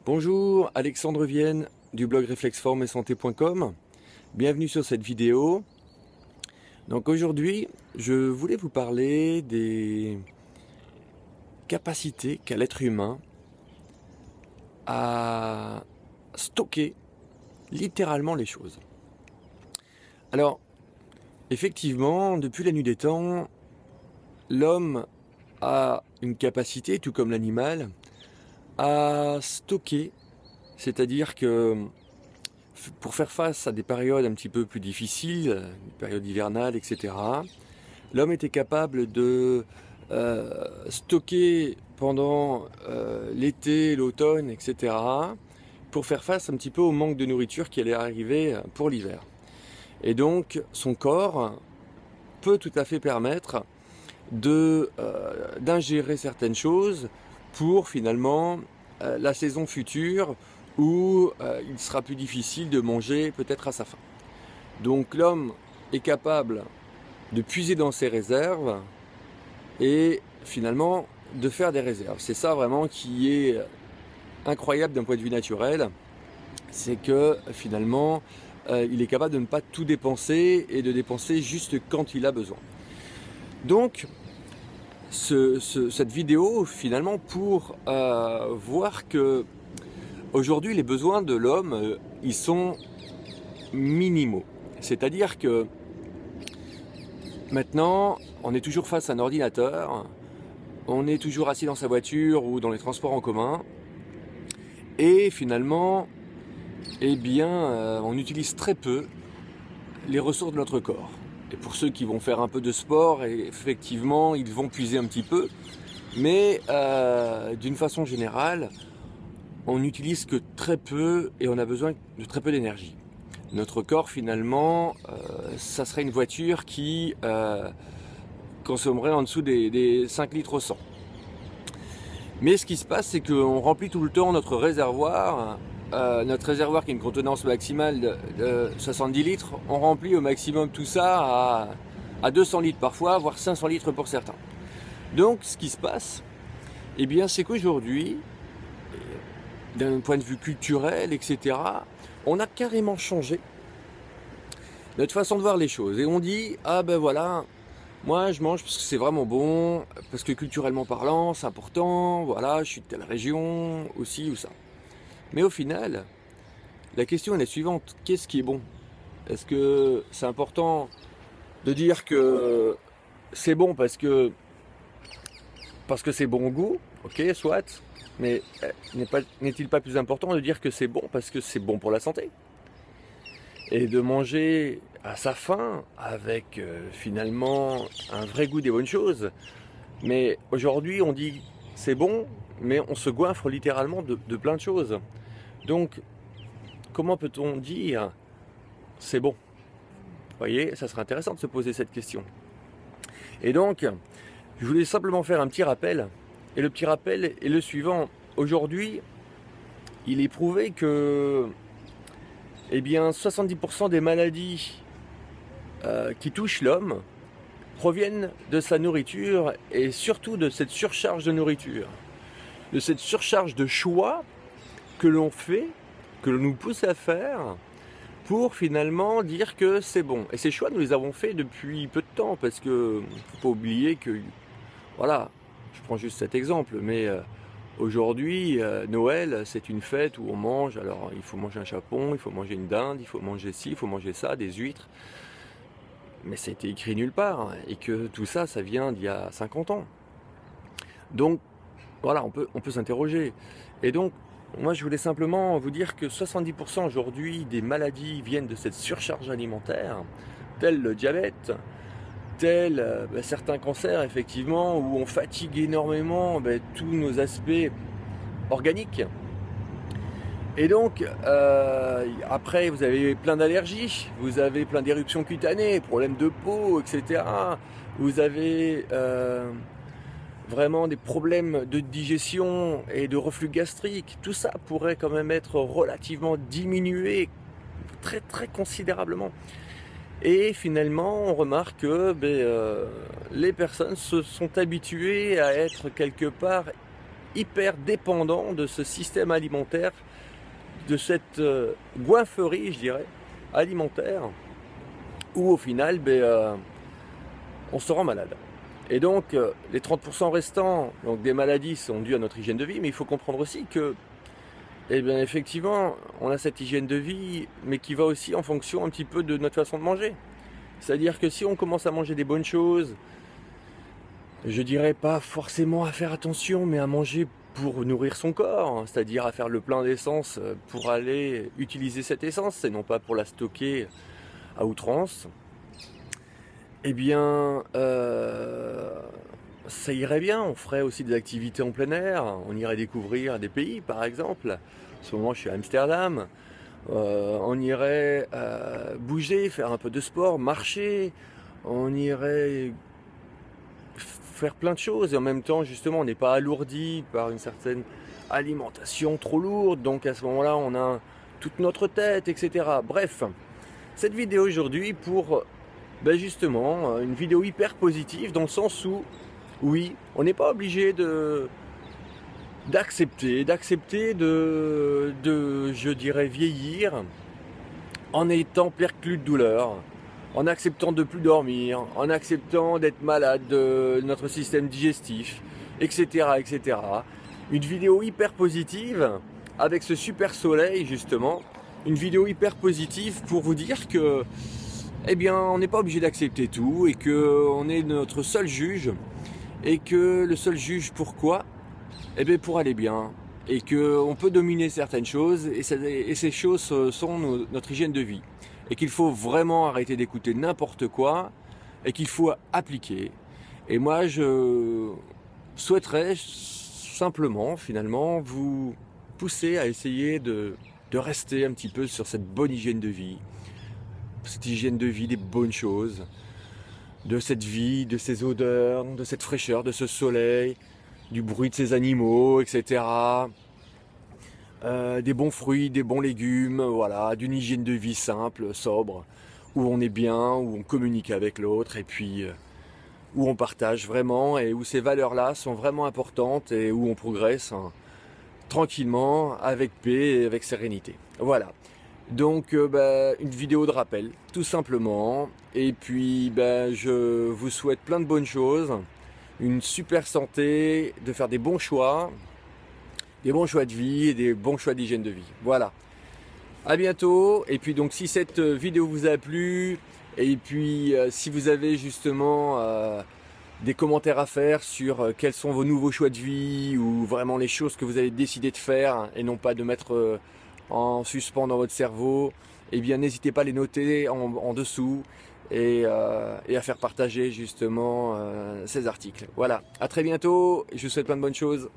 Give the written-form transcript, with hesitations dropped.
Bonjour, Alexandre Vienne du blog réflexforme-et-santé.com. Bienvenue sur cette vidéo. Donc aujourd'hui, je voulais vous parler des capacités qu'a l'être humain à stocker littéralement les choses. Alors, effectivement, depuis la nuit des temps, l'homme a une capacité, tout comme l'animal, à stocker, c'est-à-dire que pour faire face à des périodes un petit peu plus difficiles, une période hivernale, etc., l'homme était capable de stocker pendant l'été, l'automne, etc., pour faire face un petit peu au manque de nourriture qui allait arriver pour l'hiver. Et donc, son corps peut tout à fait permettre d'ingérer certaines choses pour finalement la saison future où il sera plus difficile de manger peut-être à sa faim. Donc l'homme est capable de puiser dans ses réserves et finalement de faire des réserves. C'est ça vraiment qui est incroyable d'un point de vue naturel, c'est que finalement il est capable de ne pas tout dépenser et de dépenser juste quand il a besoin. Donc cette vidéo finalement pour voir que aujourd'hui les besoins de l'homme ils sont minimaux, c'est-à-dire que maintenant on est toujours face à un ordinateur, on est toujours assis dans sa voiture ou dans les transports en commun et finalement eh bien on utilise très peu les ressources de notre corps. Et pour ceux qui vont faire un peu de sport, effectivement, ils vont puiser un petit peu. Mais d'une façon générale, on n'utilise que très peu et on a besoin de très peu d'énergie. Notre corps, finalement, ça serait une voiture qui consommerait en dessous des 5 litres au 100. Mais ce qui se passe, c'est qu'on remplit tout le temps notre réservoir. Notre réservoir qui a une contenance maximale de 70 litres, on remplit au maximum tout ça à 200 litres parfois, voire 500 litres pour certains. Donc ce qui se passe, eh bien, c'est qu'aujourd'hui, d'un point de vue culturel, etc., on a carrément changé notre façon de voir les choses. Et on dit, ah ben voilà, moi je mange parce que c'est vraiment bon, parce que culturellement parlant, c'est important, voilà, je suis de telle région, aussi ou ça. Mais au final, la question est la suivante, qu'est-ce qui est bon? Est-ce que c'est important de dire que c'est bon parce que c'est bon goût? Ok, soit, mais n'est-il pas plus important de dire que c'est bon parce que c'est bon pour la santé? Et de manger à sa faim avec finalement un vrai goût des bonnes choses. Mais aujourd'hui on dit c'est bon, mais on se goinfre littéralement de plein de choses. Donc, comment peut-on dire c'est bon? Vous voyez, ça serait intéressant de se poser cette question. Et donc, je voulais simplement faire un petit rappel. Et le petit rappel est le suivant. Aujourd'hui, il est prouvé que eh bien, 70% des maladies qui touchent l'homme proviennent de sa nourriture et surtout de cette surcharge de nourriture. De cette surcharge de choix que l'on fait, que l'on nous pousse à faire pour finalement dire que c'est bon. Et ces choix, nous les avons faits depuis peu de temps parce que faut pas oublier que, voilà, je prends juste cet exemple, mais aujourd'hui, Noël, c'est une fête où on mange, alors il faut manger un chapon, il faut manger une dinde, il faut manger ci, il faut manger ça, des huîtres, mais ça a été écrit nulle part, hein, et que tout ça, ça vient d'il y a 50 ans. Donc, voilà, on peut s'interroger. Et donc, moi, je voulais simplement vous dire que 70% aujourd'hui des maladies viennent de cette surcharge alimentaire, tel le diabète, tel certains cancers, effectivement, où on fatigue énormément tous nos aspects organiques. Et donc, après, vous avez plein d'allergies, vous avez plein d'éruptions cutanées, problèmes de peau, etc. Vous avez vraiment des problèmes de digestion et de reflux gastrique. Tout ça pourrait quand même être relativement diminué très très considérablement. Et finalement, on remarque que les personnes se sont habituées à être quelque part hyper dépendants de ce système alimentaire, de cette goinfrerie, je dirais, alimentaire, où au final, on se rend malade. Et donc, les 30% restants, donc des maladies, sont dues à notre hygiène de vie, mais il faut comprendre aussi que, eh bien, effectivement, on a cette hygiène de vie, mais qui va aussi en fonction un petit peu de notre façon de manger. C'est-à-dire que si on commence à manger des bonnes choses, je dirais pas forcément à faire attention, mais à manger pour nourrir son corps, hein, c'est-à-dire à faire le plein d'essence pour aller utiliser cette essence, et non pas pour la stocker à outrance, eh bien, ça irait bien. On ferait aussi des activités en plein air, on irait découvrir des pays, par exemple. En ce moment, je suis à Amsterdam. On irait bouger, faire un peu de sport, marcher. On irait faire plein de choses. Et en même temps, justement, on n'est pas alourdi par une certaine alimentation trop lourde. Donc à ce moment-là, on a toute notre tête, etc. Bref, cette vidéo aujourd'hui pour justement une vidéo hyper positive, dans le sens où, oui, on n'est pas obligé d'accepter de, je dirais, vieillir en étant perclus de douleur, en acceptant de plus dormir, en acceptant d'être malade de notre système digestif, etc., etc. Une vidéo hyper positive avec ce super soleil, justement, une vidéo hyper positive pour vous dire que, eh bien, on n'est pas obligé d'accepter tout, et que on est notre seul juge, et que le seul juge, pourquoi? Eh bien, pour aller bien, et qu'on peut dominer certaines choses, et ces choses sont notre hygiène de vie, et qu'il faut vraiment arrêter d'écouter n'importe quoi, et qu'il faut appliquer. Et moi, je souhaiterais simplement, finalement, vous pousser à essayer de rester un petit peu sur cette bonne hygiène de vie, des bonnes choses, de cette vie, de ces odeurs, de cette fraîcheur, de ce soleil, du bruit de ces animaux, etc. Des bons fruits, des bons légumes, voilà, d'une hygiène de vie simple, sobre, où on est bien, où on communique avec l'autre, et puis où on partage vraiment, et où ces valeurs-là sont vraiment importantes, et où on progresse, hein, tranquillement, avec paix et avec sérénité. Voilà. Donc une vidéo de rappel, tout simplement. Et puis je vous souhaite plein de bonnes choses, une super santé, de faire des bons choix de vie et des bons choix d'hygiène de vie. Voilà. À bientôt. Et puis donc, si cette vidéo vous a plu, et puis si vous avez justement des commentaires à faire sur quels sont vos nouveaux choix de vie, ou vraiment les choses que vous avez décidé de faire, et non pas de mettre en suspens dans votre cerveau, eh bien n'hésitez pas à les noter en dessous, et à faire partager justement ces articles. Voilà, à très bientôt, je vous souhaite plein de bonnes choses.